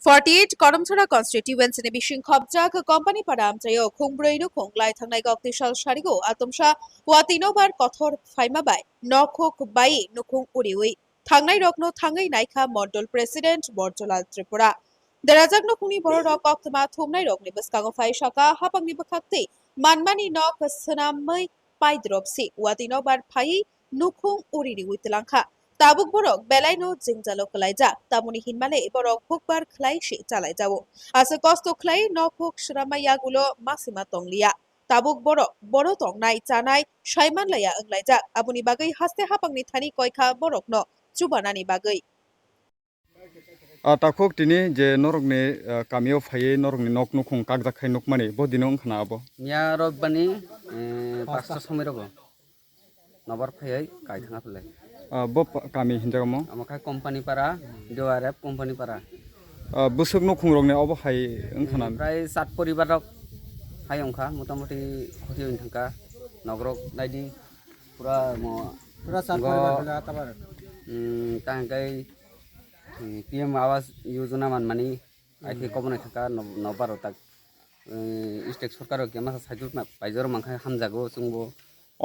48 Karamchhara কনস্টিটিউয়েন্সিनि बिसिं खबजाक company पारा आमचायो खुंब्रैनो खुंलाय थांनाय गक्तिसाल सारिगो आतमसा वातिनो बार कथर फाइमाबाय नखक by नुखुं उरिउइ थांनाय रकनो थांङै नायखा मण्डल प्रेसिडेंट बरजलाल त्रिपुरा देराजाक नुखुंनि बर रक अक्तमा थुमनाय रकनि बसकांगो फाइसाका हापांनि बखाक्ति मानमानि नक सोनामै पाइद्रपसि वातिनो बार फाइ नुखुं उरिउइ तलांखा ताबुक borok belai jingjalo kalaijak tamoni hinmale borok hukbar khlaisi chalaijao ase kosto khlai nokhuk shramaiyagulo masima tonglia tabuk borok boro tongnai chanai saimanlaya wnglaijak aboni bagai haste hapangni thani koikha borokno chubanani bagai takuk tini je norokni kamio phaiye norokni nok nukhung kakjak khai nukmani bo dino wngkhana abo nya robbani 5টা সময় রব নবার ফাইয়াই কাইথাঙা ফেলে bo kami hinjagamo আমাকে company পাড়া ডিওআরএফ company পাড়া busuk nukhung rokni abo hai wngkhana প্রায় 7 পরিবার rock high অংখা মোটামুটি ক্ষতি হইন থাকা নগরক নাইদি পুরা पूरा 7 परिवार होला तबार তাঙ্কাই পিএম আবাস যোজনা মানমানি আইকে কবনাই থাকা নবার তাক স্টেট সরকারক কেমা সাইজুট পাইজর মাংখা হামজাগো जोंबो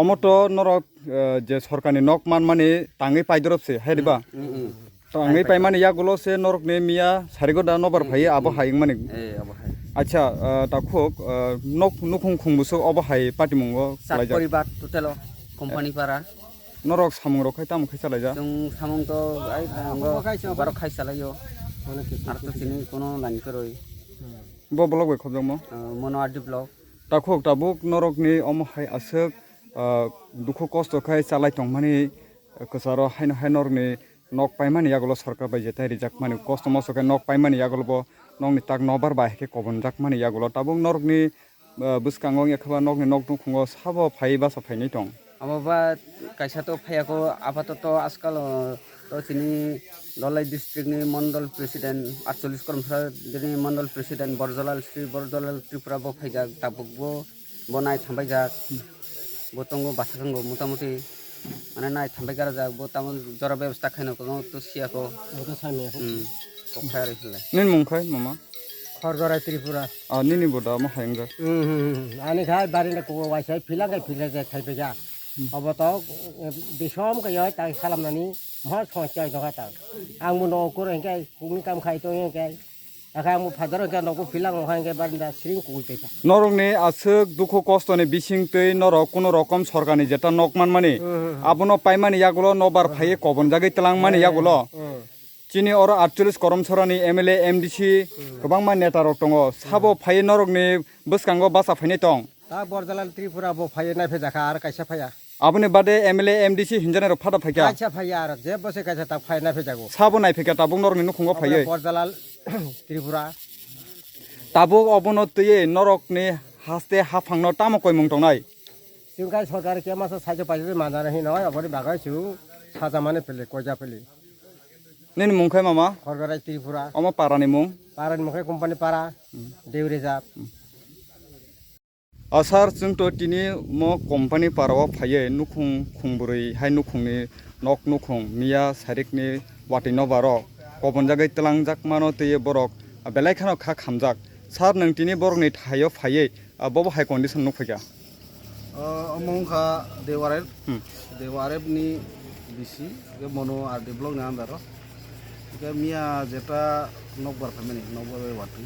omoto norok je sorkani nok manmani tangai paidropse hairiba tangai paimani yagulo se norokni mia sarigoda nobar phaiye abo haing mani এই অবহাই acha takuk nok nukhung khungbuso abo hai patimungo 7 পরিবার total company পাড়া norok samung rok khai tam khai chalaija जों सामों तो आई बारो खाइ सालायो আর তো চিনি কোনো লাইন করই bo blog bai khobjamo মনো RD block takuk tabuk norokni omo hai asuk dukhu kosto khai chalai tongmani kusaro haino hainorni nok paimani yagulo sarkar bai jetai rijak mani kosto moso khai nok paimani yagulo bo nokni tak nobar bai ke kobonjak mani yagulo tabuk norokni buskango ekhaba nokni nok nukhungo sabo phai basa phaini tong আমাবা কাইসা তো ফায়াকো আপাতত আজকাল তো চিনি ললাই ডিস্ট্রিক্টনি Mondal president 48 কর্মচারী Mondal president বরজলাল Shri বরজলাল Tripura বো ফাইজাক তাবুকবো বনাই থামবাইজাক বতঙ্গ বাসাকাঙ্গ মোটামুটি মানে নাই থামবাইগারা যাক বো তামন জরা ব্যবস্থা খাইনো কোনো তো সিয়াকো ওটা সামনে কফায়ার ফেলে nin mungkhai mama খরগরাই Tripura nini boda mo haingjak আনি খাই বারিনে কো ওয়াইসাই ফিলাঙ্গাই ফিলাজে খাইবেজা অবত বিশম কয় তাই খালামনানি মহা সঞ্চয় দগাতা আং মুনো কোর হেঙ্গাই কুনি কাম খাইতো হেঙ্গাই আখা মু father হেঙ্গাই নকো ফিলাং হেঙ্গাই বারিন্দা শ্রিং কুইতেছা norokni asuk dukhu kostoni bisingtui norok kono rokom sorkani jeta nok manmani abono paimani yagulo nobar phaiye kobonjagai telangmani yagulo chini oro 48 koromsorani MLA MDC gobangma neta rok tongo sabo phaiye norokni buskango basa phaini tong তা বরজালাল ত্রিপুরা বো ফাইয়ে নাই ফেজাখা আর কাইসা ফাইয়া aboni bade MLA MDC hinjane rok phada phaikya কাইসা ফাইয়া আর যে বসে কাইসা তা phi নাই ফেজাগো sabo nai phekya tabuk norokni nukhungo phaiye বরজালাল Tripura tabuk obono tuye norokni haste hafangno tamo koimung tongnai जोंखाय सरकार के मास साइजो पाइजो माना रहि नय अबनि बागाय छु साजा माने फेले कयजा फेले nin mungkhai mama खरगराय Tripura omo parani mung पारानि मुखे कम्पानि पारा देउरेजाब asar jungto tini mo company parao phaiye nukhung khungburui hai nukhungni nok nukhung mia sarikni watino baro kobonjagai telangjak mano teye borok belai khano kha khamjak sar nang tini borokni thayo phaiye bobo hai condition nukphaiya amongkha dewareb ni bisi ke mono ar develop na andaro ke mia jeta nokbar family nokbar watu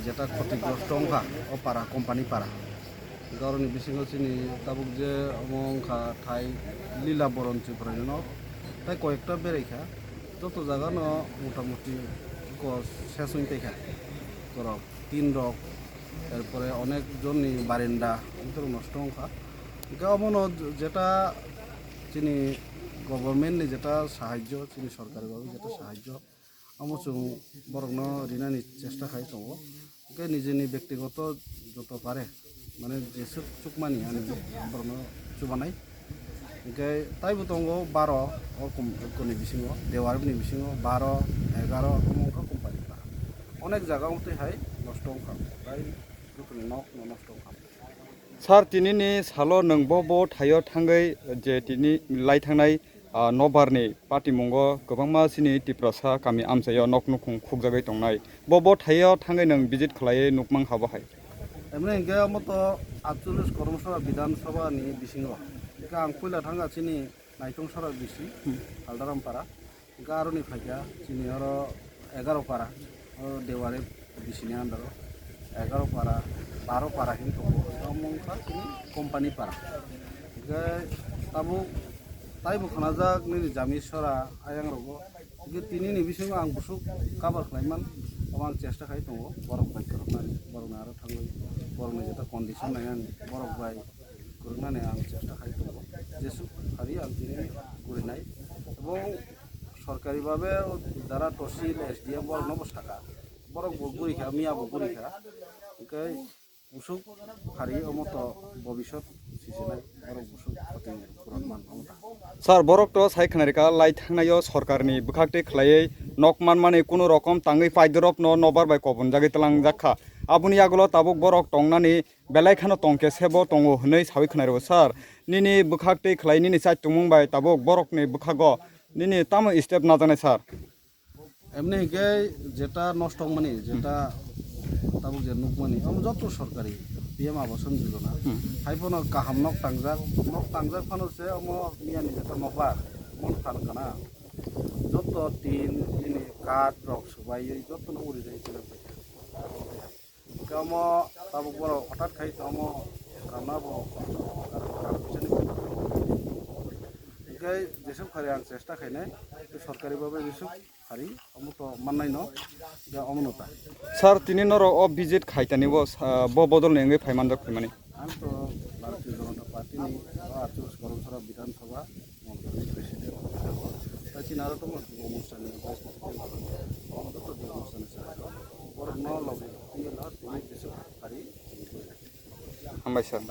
যেটা ক্ষতিগ্রস্ত অংখা ও পারা company পারা কারণ বিশেষ চিনি তাবুক যে অংখা ঠাই লীলা বরঞ্চি প্রয়োজন তাই কয়েকটা বেড়াইখা যত জায়গা ন মোটামুটি শেষ হইতে করক 3 রক তারপরে অনেকজনই বারিন্দা নষ্ট অংখা অমন যেটা চিনি গভর্নমেন্টনি যেটা সাহায্য চিনি সরকারিভাবে যেটা সাহায্য আমচুং বরকনো রিনানি চেষ্টা খাই দङ কে নিজেনি ব্যক্তিগত যত পারে মানে যেসব চুকমানি আনি বরকনো চুবানাই কে তাইবো দङ 12 ও কোম্পানি বিসিङो দেওয়ারবনি বিসিङो 12 11 আমংখা কোম্পানি অনেক জায়গা মতে হাই নষ্ট অংখা তাই দুটোনি নষ্ট অংখা sar tini ni salo nangbo bo thayo thangai je tini lai thangnai नबारनि पार्टी मंगो गोबांमा सिनि तिप्रसा गामि आमसायाव नक नुखुं खुगजागै दंनाय बबो थायाव थाङै नों भिजिट खालायै नुकमां हाबाहाय एमने हिंगे मत 48 कर्मसभा विधानसभानि बिसिङाव हिंगा आं पयला थांगासिनि नायथंसरा बिसि हालदारामपारा हिंगा आरोनि फायगा सिनि आरो 11 पारा देवारे बिसिनि आन्दाराव 11 पारा 12 पारा हिंगा अमंखा सिनि कम्पानि पारा हिंगा ताबु ताइ बुखानाजाक नि जामिसरा आयां रगो हिंगा तिनि बिसिङाव आं बुसु काभार खालाममान आं चेष्टा खालाय दङ बरफ बाय करनानै बरफ आरो थाङै बरफनि जेटा कन्डिसन नायनानै बरफ बाय करनानै आं चेष्टा खालाय दङ जेसु हारि आं दिनै गुरिनाय এবং সরকারিভাবে যারা তহসিল এসডিএম বরফ নবসাকা বরফ গুরিখা মিয়া গুরিখা ওই বুসুক হারি অমত ভবিষ্যৎ সিসিনাय বরফ বুসুক ক্ষতি পূরণ মান আমতা স্যার বরক তো সাইখানারিকা লাই থাंनायाव सरकारनि बुखाक्ति खलायै नकमान माने कुनु रकम ताङै पाइदरप न नबार बाय कबन जागै तलां जाखा आबुनि आगोल ताबुक बरक टंनानि बेलायखानो टंके सेबो टंगो हनै सावै खनारबो स्যার निनि बुखाक्ति खलाय निनि साइ टुमुं बाय ताबुक बरकनि बुखागो निनि ताम स्टेप नाजानाय स्যার এমনি হিকে যেটা নষ্ট মানে যেটা তাবুক যে নুকমানি যত সরকারি পিএম আবাসন যোজনা হাইফোন কাহাম নক তাংজাক ফানছে মিয়ানি যেটা নকবার মন ফান কানা যত টিন ইনি কাঠ রক সবাই যত উড়ে যায় কাম তাবুক বড় হঠাৎ খাই তাম রান্নাবো ওই যেসব খারি আং চেষ্টা খাইনাই সরকারিভাবে যেসব খারি অমত মাননাই ন অমনতা স্যার তিনি নর অ ভিজিট খাইতানিবো ব বদল নেঙ্গै फाइमानजाक फैमानि आं तो भारतीय जनता पार्टी नि 48 कर्मसभा विधानसभा मंडल प्रेसिडेंट ताचिन आरो तो অনুষ্ঠান অনুষ্ঠান और न लगे ये ला तिनि जेसब खारि हामबाय स्যাर